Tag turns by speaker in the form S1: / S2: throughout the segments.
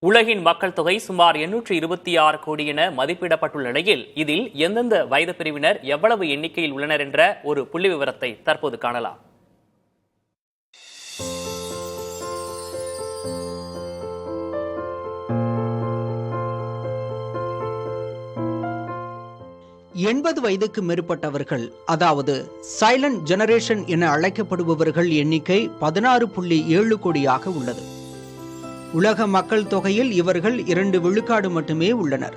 S1: உலகின் மக்கள் தொகை சுமார் 826 கோடி என மதிப்பிடப்பட்டுள்ள நிலையில் இதில் எந்தெந்த வயது பிரிவினர் எவ்வளவு எண்ணிக்கையில் உள்ளனர் என்ற ஒரு புள்ளி விவரத்தை தற்போது காணலாம்.
S2: எண்பது வயதுக்கு மேற்பட்டவர்கள், அதாவது சைலண்ட் ஜெனரேஷன் என அழைக்கப்படுபவர்கள் எண்ணிக்கை 16.7 கோடியாக உள்ளது. உலக மக்கள் தொகையில் இவர்கள் 2 விழுக்காடு மட்டுமே உள்ளனர்.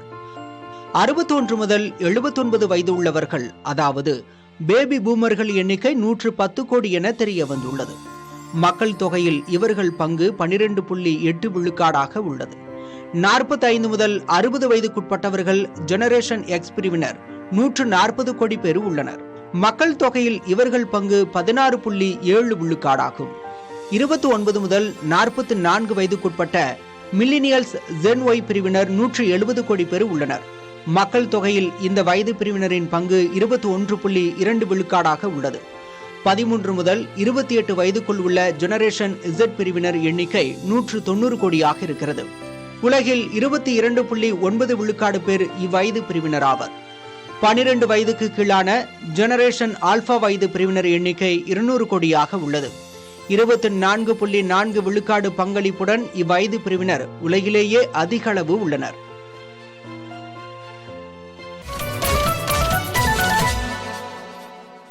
S2: 61 முதல் 79 வயது உள்ளவர்கள், அதாவது பேபி பூமர்கள் எண்ணிக்கை 110 கோடி என தெரிய வந்துள்ளது. மக்கள் தொகையில் இவர்கள் பங்கு 12.8 விழுக்காடாக உள்ளது. 45 முதல் 60 வயதுக்குட்பட்டவர்கள் ஜெனரேஷன் எக்ஸ் பிரிவினர் 140 கோடி பேர் உள்ளனர். மக்கள் தொகையில் இவர்கள் பங்கு 16.7 விழுக்காடாகும். 29 முதல் 44 வயதுக்குட்பட்ட மில்லினியல்ஸ் ஜென் ஒய் பிரிவினர் 170 கோடி பேர் உள்ளனர். மக்கள் தொகையில் இந்த வயது பிரிவினரின் பங்கு 21.2 விழுக்காடாக உள்ளது. 13 முதல் 28 வயதுக்குள் உள்ள ஜெனரேஷன் இசட் பிரிவினர் எண்ணிக்கை 190 கோடியாக இருக்கிறது. உலகில் 22.9 விழுக்காடு பேர் இவ்வயது பிரிவினர் ஆவர். 12 வயதுக்கு கீழான ஜெனரேஷன் ஆல்பா வயது பிரிவினர் எண்ணிக்கை 200 கோடியாக உள்ளது. 24.4 விழுக்காடு பங்களிப்புடன் இவ்வயது பிரிவினர் உலகிலேயே அதிக அளவு உள்ளனர்.